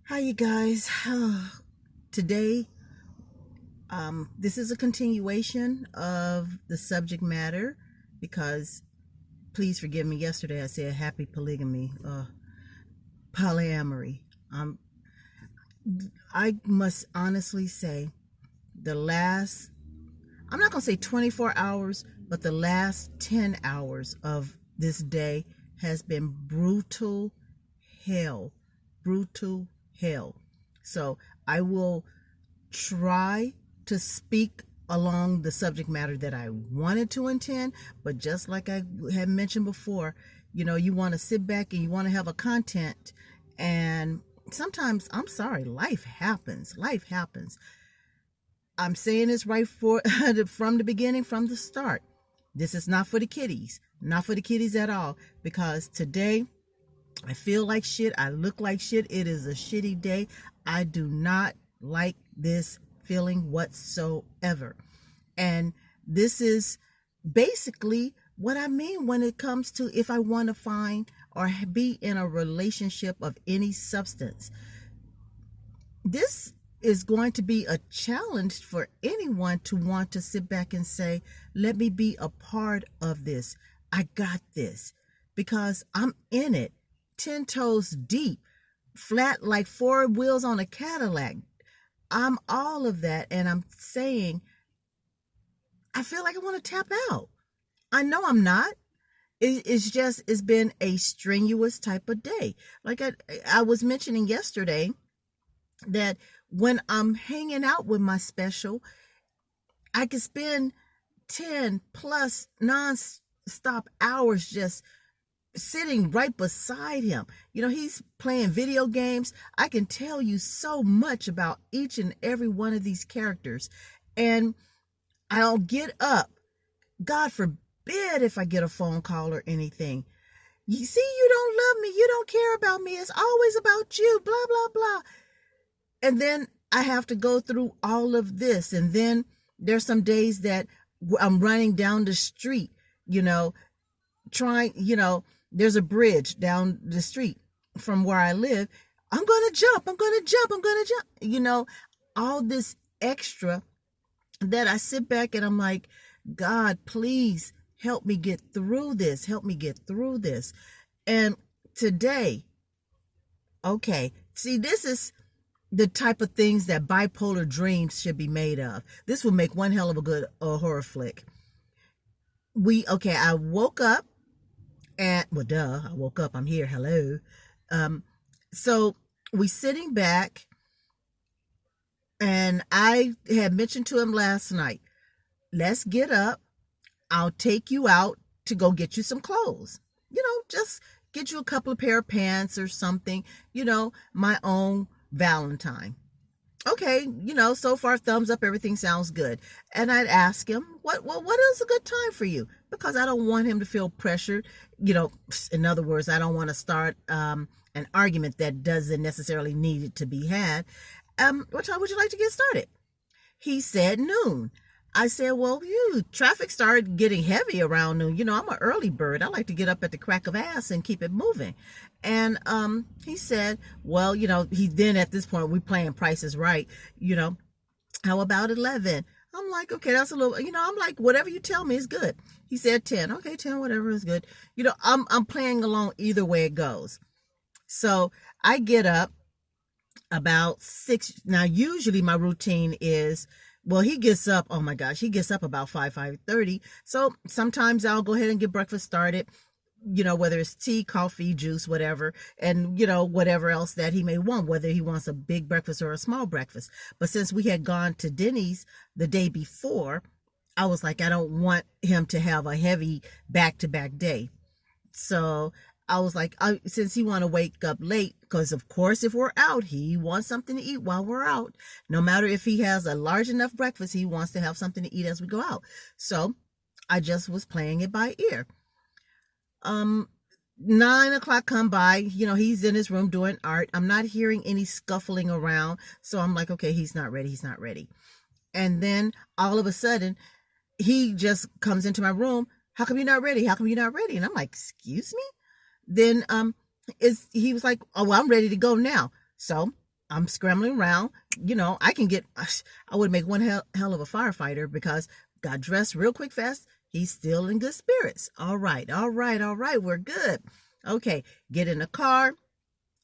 Hi, you guys. Today, this is a continuation of the subject matter because please forgive me. Yesterday, I said happy polygamy, polyamory. Um, I must honestly say the last, I'm not going to say 24 hours, but the last 10 hours of this day has been brutal hell. Brutal hell. So I will try to speak along the subject matter that I wanted to intend, but just like I had mentioned before, you want to sit back and you want to have a content, and sometimes, I'm sorry, life happens. Life happens. I'm saying this right for from the beginning, from the start. This is not for the kiddies, not for the kiddies at all, because today I feel like shit. I look like shit. It is a shitty day. I do not like this feeling whatsoever. And this is basically what I mean when it comes to if I want to find or be in a relationship of any substance. This is going to be a challenge for anyone to want to sit back and say, let me be a part of this. I got this because I'm in it, 10 toes deep, flat like four wheels on a Cadillac. I'm all of that. And I'm saying, I feel like I want to tap out. I know I'm not. It's been a strenuous type of day. Like I was mentioning yesterday, that when I'm hanging out with my special, I could spend 10 plus non-stop hours just sitting right beside him. He's playing video games. I can tell you so much about each and every one of these characters. And I'll get up. God forbid if I get a phone call or anything. You see, you don't love me. You don't care about me. It's always about you, blah, blah, blah. And then I have to go through all of this. And then there's some days that I'm running down the street, trying, there's a bridge down the street from where I live. I'm going to jump. I'm going to jump. I'm going to jump. All this extra that I sit back and I'm like, God, please help me get through this. Help me get through this. And today, okay, see, this is the type of things that bipolar dreams should be made of. This would make one hell of a good horror flick. I woke up and, well, duh, I woke up, I'm here, hello. So we sitting back, and I had mentioned to him last night, let's get up. I'll take you out to go get you some clothes. Just get you a couple of pair of pants or something, my own Valentine. Okay, so far, thumbs up, everything sounds good. And I'd ask him, what is a good time for you? Because I don't want him to feel pressured. In other words, I don't want to start an argument that doesn't necessarily need to be had. What time would you like to get started? He said noon. I said, well, traffic started getting heavy around noon. I'm an early bird. I like to get up at the crack of ass and keep it moving. And he said, well, he then at this point, we playing Price is Right. How about 11? I'm like, okay, that's a little, I'm like, whatever you tell me is good. He said 10. Okay, 10, whatever is good. I'm playing along either way it goes. So I get up about 6. Now, usually my routine is, well, he gets up, oh my gosh, he gets up about 5:30. So sometimes I'll go ahead and get breakfast started, whether it's tea, coffee, juice, whatever, and, whatever else that he may want, whether he wants a big breakfast or a small breakfast. But since we had gone to Denny's the day before, I was like, I don't want him to have a heavy back-to-back day. So I was like, since he want to wake up late, because of course, if we're out, he wants something to eat while we're out. No matter if he has a large enough breakfast, he wants to have something to eat as we go out. So I just was playing it by ear. 9 o'clock come by, he's in his room doing art. I'm not hearing any scuffling around. So I'm like, okay, he's not ready. He's not ready. And then all of a sudden, he just comes into my room. How come you're not ready? How come you're not ready? And I'm like, excuse me? Then he was like, oh, well, I'm ready to go now. So I'm scrambling around. I can get, I would make one hell of a firefighter because got dressed real quick, fast. He's still in good spirits. All right, all right, all right. We're good. Okay, get in the car,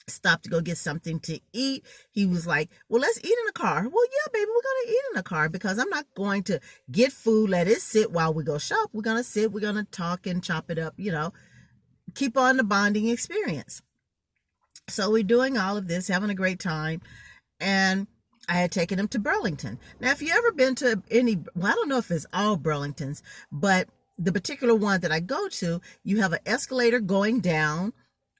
stop to go get something to eat. He was like, well, let's eat in the car. Well, yeah, baby, we're going to eat in the car because I'm not going to get food, let it sit while we go shop. We're going to sit, we're going to talk and chop it up, keep on the bonding experience. So we're doing all of this, having a great time. And I had taken him to Burlington. Now, if you ever been to I don't know if it's all Burlingtons, but the particular one that I go to, you have an escalator going down,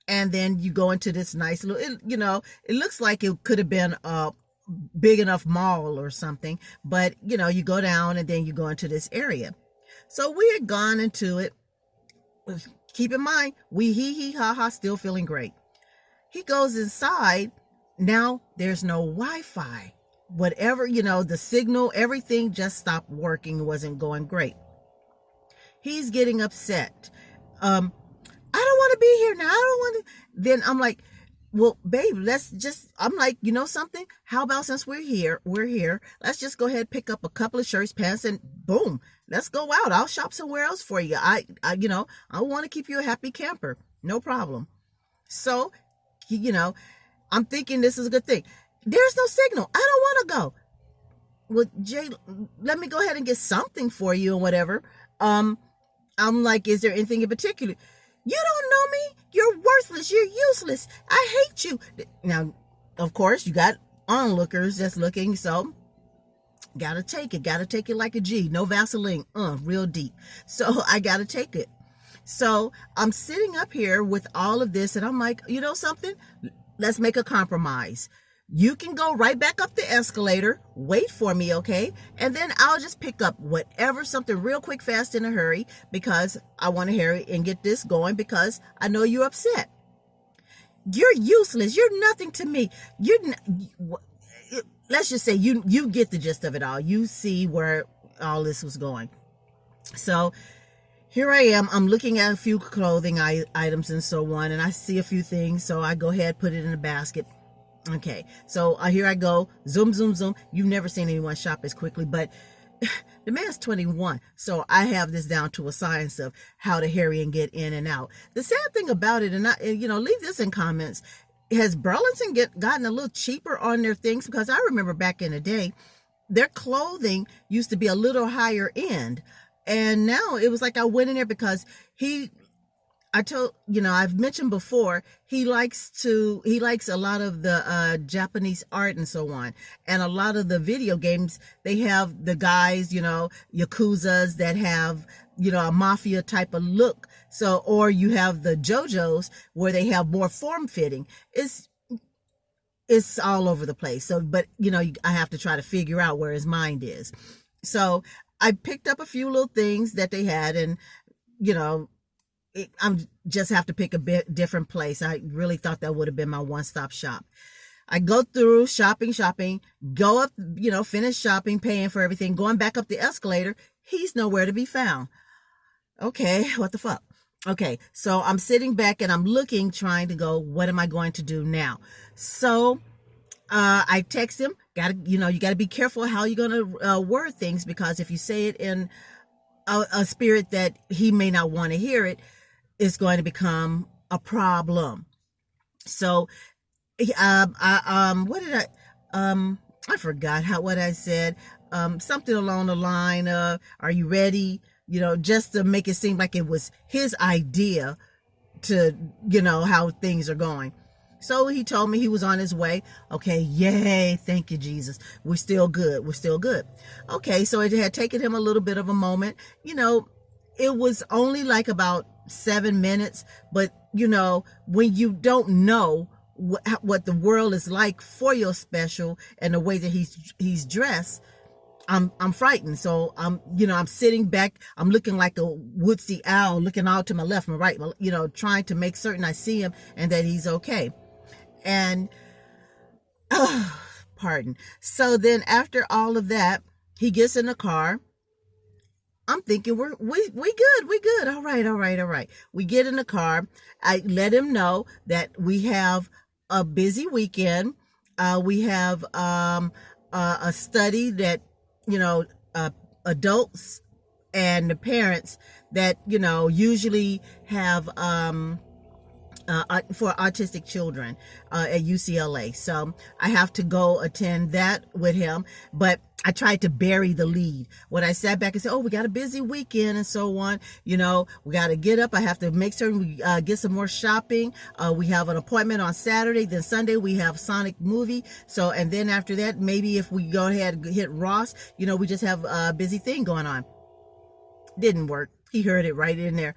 and then you go into this nice little, it looks like it could have been a big enough mall or something, but you go down and then you go into this area. So we had gone into it. Keep in mind, we hee ha ha, still feeling great. He goes inside. Now there's no Wi-Fi. Whatever, the signal, everything just stopped working. It wasn't going great. He's getting upset. I don't want to be here now. I don't want to. Then I'm like, well, babe, I'm like, something? How about since we're here, let's just go ahead, pick up a couple of shirts, pants, and boom, let's go out. I'll shop somewhere else for you. I want to keep you a happy camper. No problem. So, I'm thinking this is a good thing. There's no signal. I don't want to go. Well, Jay, let me go ahead and get something for you and whatever. I'm like, is there anything in particular? You don't know me. You're worthless. You're useless. I hate you. Now, of course, you got onlookers that's looking, so gotta take it. Gotta take it like a G. No Vaseline. Real deep. So I gotta take it. So I'm sitting up here with all of this, and I'm like, something? Let's make a compromise. You can go right back up the escalator, wait for me, okay? And then I'll just pick up something real quick, fast, in a hurry, because I want to hurry and get this going because I know you're upset. You're useless. You're nothing to me. Let's just say you get the gist of it all. You see where all this was going. So here I am. I'm looking at a few clothing items and so on, and I see a few things. So I go ahead, put it in a basket. Okay, so here I go. Zoom, zoom, zoom. You've never seen anyone shop as quickly, but the man's 21. So I have this down to a science of how to hurry and get in and out. The sad thing about it, and leave this in comments, has Burlington gotten a little cheaper on their things? Because I remember back in the day, their clothing used to be a little higher end. And now it was like I went in there because I've mentioned before, he likes a lot of the Japanese art and so on. And a lot of the video games, they have the guys, Yakuzas that have, a mafia type of look. So, or you have the JoJo's where they have more form fitting. It's all over the place. So, but I have to try to figure out where his mind is. So I picked up a few little things that they had, and, I'm just have to pick a bit different place. I really thought that would have been my one-stop shop. I go through shopping, go up, finish shopping, paying for everything, going back up the escalator. He's nowhere to be found. Okay, what the fuck? Okay, so I'm sitting back and I'm looking, trying to go, what am I going to do now? So I text him, you gotta be careful how you're gonna word things, because if you say it in a spirit that he may not want to hear it, it's going to become a problem. So I forgot what I said. Something along the line of, are you ready? Just to make it seem like it was his idea to, how things are going. So he told me he was on his way. Okay, yay, thank you, Jesus. We're still good. Okay, so it had taken him a little bit of a moment. It was only like about 7 minutes, but when you don't know what the world is like for your special and the way that he's dressed, I'm frightened. So I'm sitting back, I'm looking like a woodsy owl, looking out to my left and right, trying to make certain I see him and that he's okay. And pardon. So then after all of that, he gets in the car. I'm thinking we good. All right. We get in the car. I let him know that we have a busy weekend. We have a study that, you know, adults and the parents that, you know, usually have for autistic children at UCLA. So I have to go attend that with him. But I tried to bury the lead. When I sat back and said, oh, we got a busy weekend and so on, you know, we got to get up. I have to make sure we get some more shopping. We have an appointment on Saturday. Then Sunday we have Sonic movie. So, and then after that, maybe if we go ahead and hit Ross, you know, we just have a busy thing going on. Didn't work. He heard it right in there.